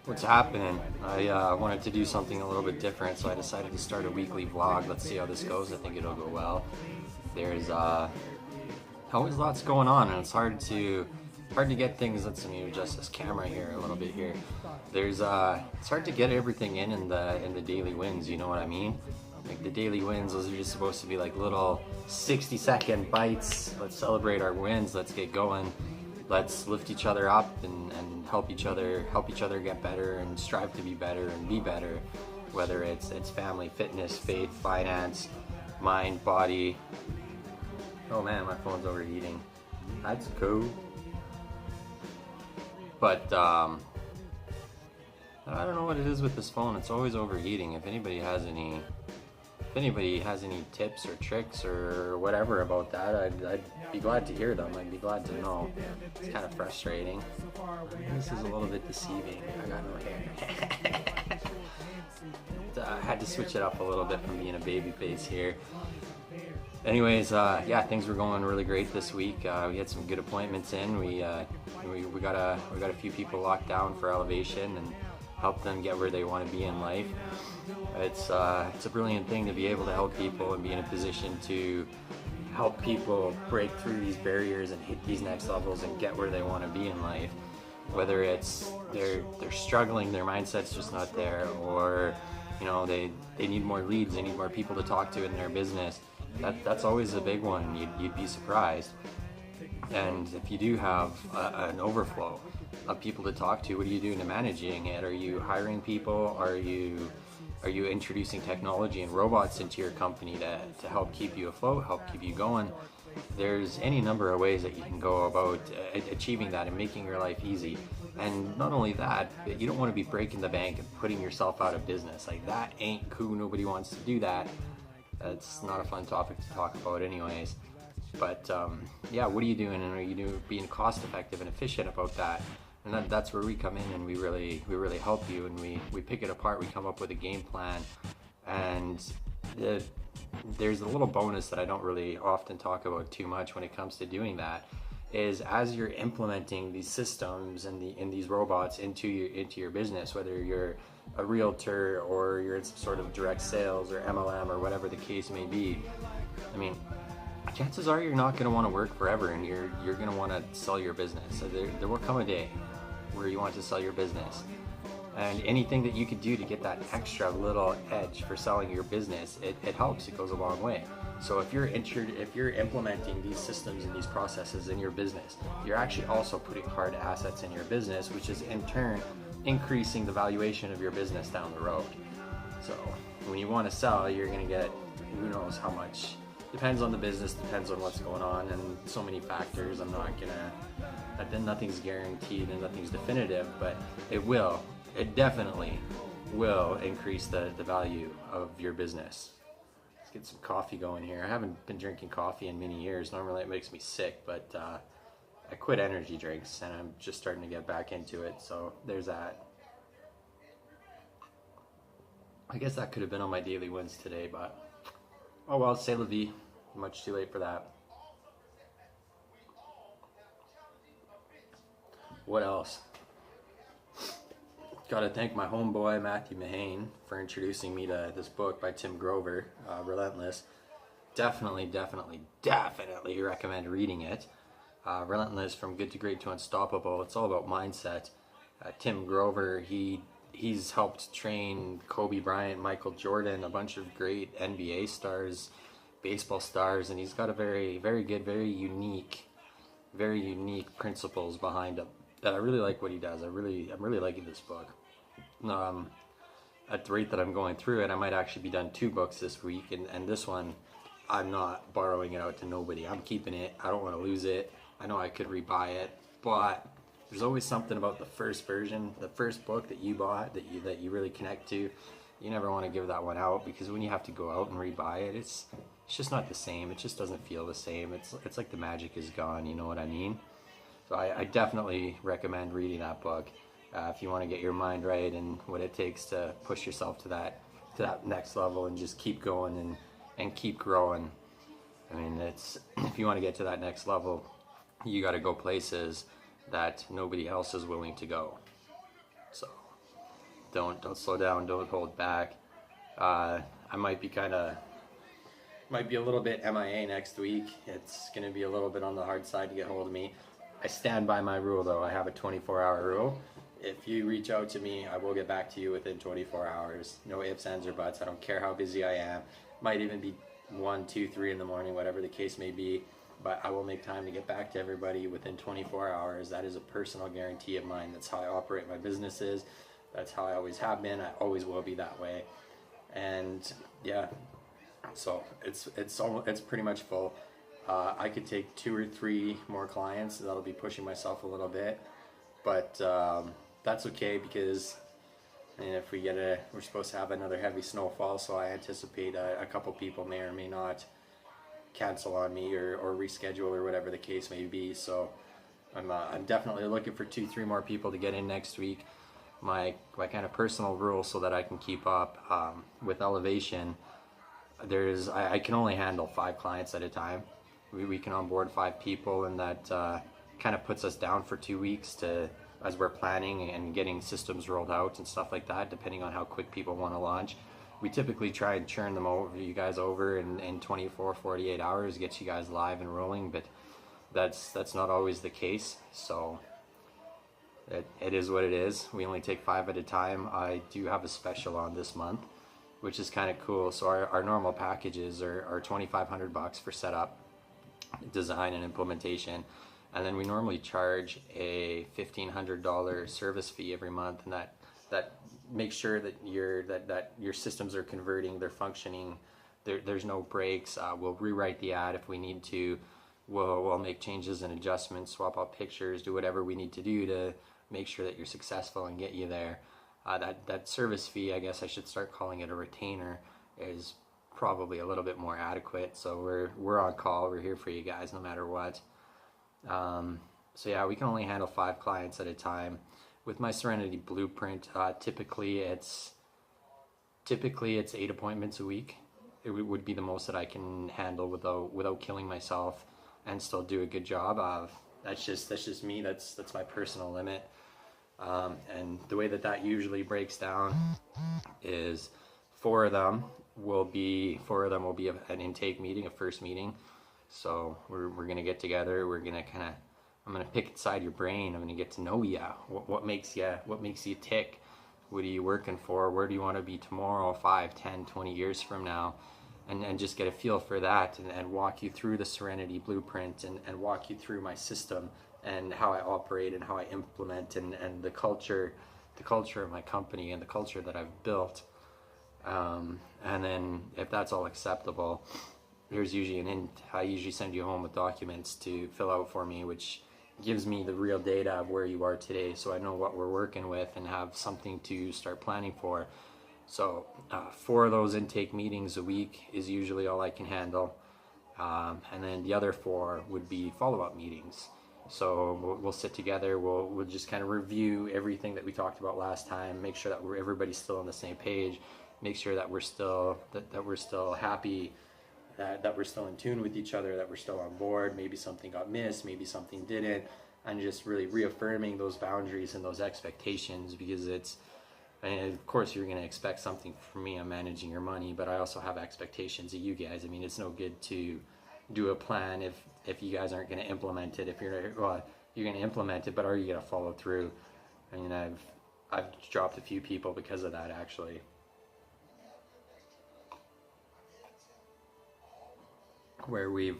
What's happening? I wanted to do something a little bit different, so I decided to start a weekly vlog. Let's see how this goes. I think it'll go well. There's always lots going on, and it's hard to get things. Let me adjust this camera here a little bit here. It's hard to get everything in the daily wins. You know what I mean? Like the daily wins, those are just supposed to be like little 60-second bites. Let's celebrate our wins. Let's get going. Let's lift each other up and help each other get better and strive to be better and be better. Whether it's family, fitness, faith, finance, mind, body. Oh man, my phone's overheating. That's cool. But I don't know what it is with this phone. It's always overheating. If anybody has any tips or tricks or whatever about that, I'd be glad to hear them. I'd be glad to know. It's kind of frustrating. This is a little bit deceiving. I got no hair. I had to switch it up a little bit from being a baby face here. Anyways, yeah, things were going really great this week. We had some good appointments in. We got a few people locked down for elevation and help them get where they want to be in life. It's a brilliant thing to be able to help people and be in a position to help people break through these barriers and hit these next levels and get where they want to be in life. Whether it's they're struggling, their mindset's just not there, or they need more leads, they need more people to talk to in their business. That's always a big one. You'd be surprised. And if you do have an overflow of people to talk to, what are you doing to managing it? Are you hiring people? Are you introducing technology and robots into your company to help keep you afloat, help keep you going? There's any number of ways that you can go about achieving that and making your life easy. And not only that, but you don't want to be breaking the bank and putting yourself out of business. Like, that ain't cool. Nobody wants to do that. That's not a fun topic to talk about anyways. But yeah, what are you doing, and are you being cost effective and efficient about that? And that's where we come in, and we really help you, and we pick it apart. We come up with a game plan, and there's a little bonus that I don't really often talk about too much when it comes to doing that, is as you're implementing these systems and these robots into your business, whether you're a realtor or you're in some sort of direct sales or MLM or whatever the case may be. I mean, chances are you're not going to want to work forever, and you're going to want to sell your business. So there will come a day where you want to sell your business, and anything that you could do to get that extra little edge for selling your business, it helps. It goes a long way. So if you're implementing these systems and these processes in your business, you're actually also putting hard assets in your business, which is in turn increasing the valuation of your business down the road. So when you want to sell, you're going to get who knows how much. Depends on the business, depends on what's going on, and so many factors. Nothing's guaranteed and nothing's definitive, but it definitely will increase the value of your business. Let's get some coffee going here. I haven't been drinking coffee in many years. Normally it makes me sick, but I quit energy drinks and I'm just starting to get back into it, so there's that. I guess that could have been on my daily wins today, but oh well, c'est la vie. Much too late for that. What else? Gotta thank my homeboy Matthew Mahane for introducing me to this book by Tim Grover, Relentless. Definitely recommend reading it. Relentless, from good to great to unstoppable. It's all about mindset. Tim Grover, he's helped train Kobe Bryant, Michael Jordan, a bunch of great NBA stars, baseball stars, and he's got a very good, very unique principles behind him. That I really like what he does. I'm really liking this book. At the rate that I'm going through it, I might actually be done 2 books this week, and this one, I'm not borrowing it out to nobody. I'm keeping it. I don't want to lose it. I know I could rebuy it, but there's always something about the first version, the first book that you bought that you really connect to. You never want to give that one out, because when you have to go out and rebuy it, it's just not the same. It just doesn't feel the same. It's like the magic is gone. You know what I mean? So I definitely recommend reading that book if you want to get your mind right and what it takes to push yourself to that next level and just keep going and keep growing. I mean, if you want to get to that next level, you got to go places that nobody else is willing to go. So don't slow down, don't hold back. I might be a little bit MIA next week. It's going to be a little bit on the hard side to get hold of me. I stand by my rule though. I have a 24-hour rule. If you reach out to me, I will get back to you within 24 hours. No ifs, ands, or buts. I don't care how busy I am. Might even be 1, 2, 3 in the morning, whatever the case may be. But I will make time to get back to everybody within 24 hours. That is a personal guarantee of mine. That's how I operate my businesses. That's how I always have been. I always will be that way. And yeah, so it's pretty much full. I could take 2 or 3 more clients. That'll be pushing myself a little bit, but that's okay, because if we're supposed to have another heavy snowfall, so I anticipate a couple people may or may not cancel on me or reschedule or whatever the case may be. So I'm definitely looking for 2-3 more people to get in next week. My kind of personal rule, so that I can keep up with elevation, I can only handle 5 clients at a time. We can onboard 5 people, and that kind of puts us down for 2 weeks as we're planning and getting systems rolled out and stuff like that, depending on how quick people want to launch. We typically try and churn you guys over in 24, 48 hours, get you guys live and rolling, but that's not always the case. So it is what it is. We only take 5 at a time. I do have a special on this month, which is kind of cool. So our normal packages are $2,500 for setup, design, and implementation, and then we normally charge a $1,500 service fee every month, and that makes sure that your systems are converting, they're functioning, there's no breaks. We'll rewrite the ad if we need to. We'll make changes and adjustments, swap out pictures, do whatever we need to do to make sure that you're successful and get you there. That service fee, I guess I should start calling it a retainer, is probably a little bit more adequate. So we're on call. We're here for you guys no matter what. So yeah, we can only handle 5 clients at a time. With my Serenity Blueprint, typically it's 8 appointments a week. It would be the most that I can handle without killing myself and still do a good job. That's just me. That's my personal limit. And the way that usually breaks down is 4 of them will be an intake meeting, a first meeting. So we're gonna get together. I'm gonna pick inside your brain. I'm gonna get to know you. What makes you tick? What are you working for? Where do you want to be tomorrow, 5, 10, 20 years from now? And just get a feel for that, and walk you through the Serenity Blueprint, and walk you through my system and how I operate and how I implement, and the culture of my company and the culture that I've built. And then if that's all acceptable, there's usually I usually send you home with documents to fill out for me, which gives me the real data of where you are today, so I know what we're working with and have something to start planning for. So 4 of those intake meetings a week is usually all I can handle, and then the other 4 would be follow-up meetings. So we'll sit together, we'll just kind of review everything that we talked about last time, make sure that everybody's still on the same page, make sure that we're still happy, that we're still in tune with each other, that we're still on board. Maybe something got missed, maybe something didn't, and just really reaffirming those boundaries and those expectations, because of course you're going to expect something from me. I'm managing your money, but I also have expectations of you guys. I mean, it's no good to do a plan if you guys aren't going to implement it. If you're going to implement it, but are you going to follow through? I mean, I've dropped a few people because of that, actually. Where we've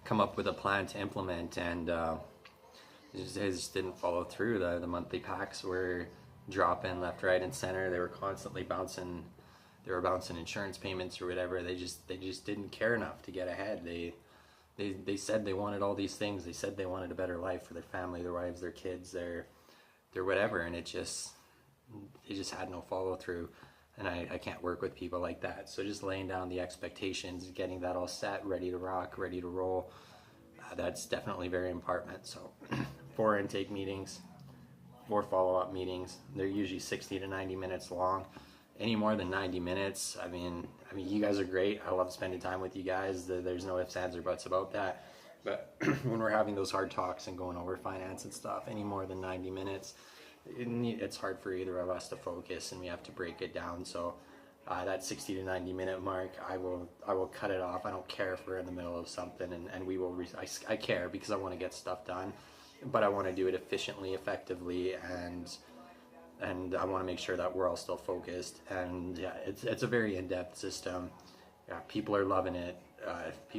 come up with a plan to implement, and they just didn't follow through. The monthly packs were dropping left, right, and center. They were constantly bouncing. They were bouncing insurance payments or whatever. They just didn't care enough to get ahead. They said they wanted all these things. They said they wanted a better life for their family, their wives, their kids, their whatever, and they just had no follow through. And I can't work with people like that. So just laying down the expectations, getting that all set, ready to rock, ready to roll, that's definitely very important. So 4 intake meetings, 4 follow-up meetings. They're usually 60 to 90 minutes long. Any more than 90 minutes, I mean, you guys are great. I love spending time with you guys. There's no ifs, ands, or buts about that. But when we're having those hard talks and going over finance and stuff, any more than 90 minutes, it's hard for either of us to focus, and we have to break it down. So that 60 to 90 minute mark, I will cut it off. I don't care if we're in the middle of something, and we will. I care because I want to get stuff done, but I want to do it efficiently, effectively, and I want to make sure that we're all still focused. And yeah, it's a very in-depth system. Yeah, people are loving it.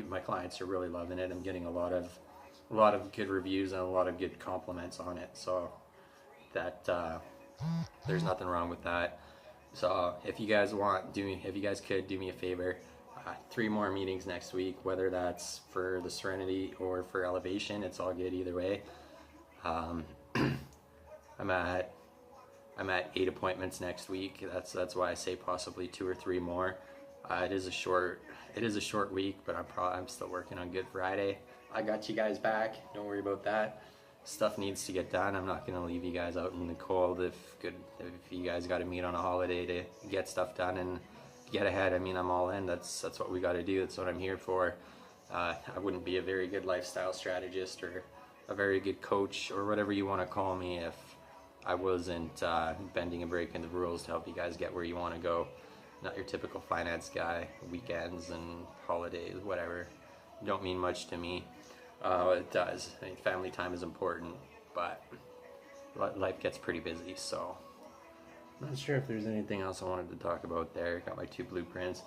My clients are really loving it. I'm getting a lot of good reviews and a lot of good compliments on it. So that there's nothing wrong with that. So if you guys could do me a favor, 3 more meetings next week, whether that's for the Serenity or for Elevation, it's all good either way. I'm at 8 appointments next week. That's why I say possibly 2 or 3 more. It is a short week, but I'm still working on Good Friday. I got you guys back. Don't worry about that. Stuff needs to get done. I'm not gonna leave you guys out in the cold. If you guys got to meet on a holiday to get stuff done and get ahead, I mean, I'm all in. That's what we got to do. That's what I'm here for. I wouldn't be a very good lifestyle strategist or a very good coach or whatever you want to call me if I wasn't bending and breaking the rules to help you guys get where you want to go. Not your typical finance guy. Weekends and holidays, whatever, don't mean much to me. It does. I mean, family time is important, but life gets pretty busy, so I'm not sure if there's anything else I wanted to talk about there. Got my 2 blueprints.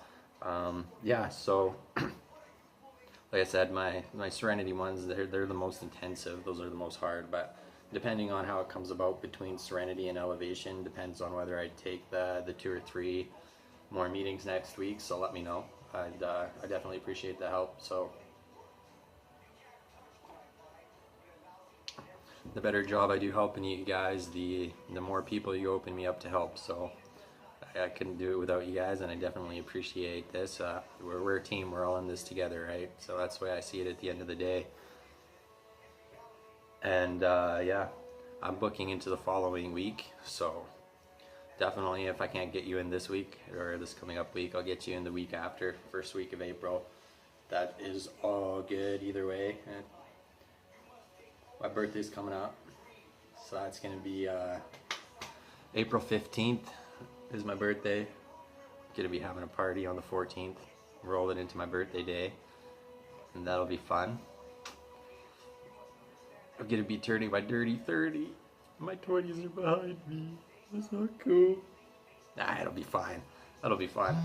Yeah, so like I said, my Serenity ones, they're the most intensive. Those are the most hard, but depending on how it comes about between Serenity and Elevation depends on whether I take the 2 or 3 more meetings next week. So let me know. I definitely appreciate the help. So the better job I do helping you guys, the more people you open me up to help. So I couldn't do it without you guys, and I definitely appreciate this. We're a team. We're all in this together, right? So that's the way I see it at the end of the day. And yeah, I'm booking into the following week, so definitely if I can't get you in this week or this coming up week, I'll get you in the week after, first week of April. That is all good either way. And my birthday's coming up, so that's gonna be April 15th is my birthday. Gonna be having a party on the 14th, roll it into my birthday day, and that'll be fun. I'm gonna be turning my dirty 30. My 20s are behind me. That's not cool. Nah, it'll be fine. That'll be fun.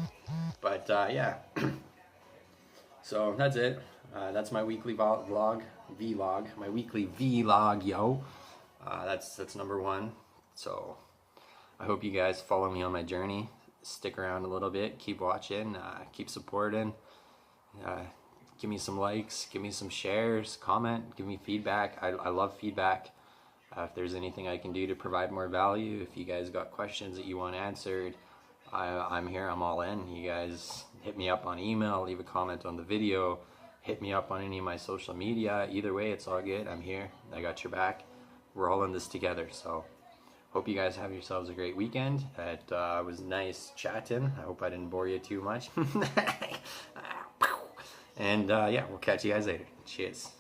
But yeah. So that's it. That's my weekly vlog. My weekly vlog, yo. That's number 1. So I hope you guys follow me on my journey. Stick around a little bit. Keep watching. Keep supporting. Give me some likes, give me some shares, comment, give me feedback. I love feedback. If there's anything I can do to provide more value, if you guys got questions that you want answered, I'm here, I'm all in. You guys hit me up on email, leave a comment on the video, hit me up on any of my social media. Either way, it's all good. I'm here. I got your back. We're all in this together. So hope you guys have yourselves a great weekend. It was nice chatting. I hope I didn't bore you too much. And yeah, we'll catch you guys later. Cheers.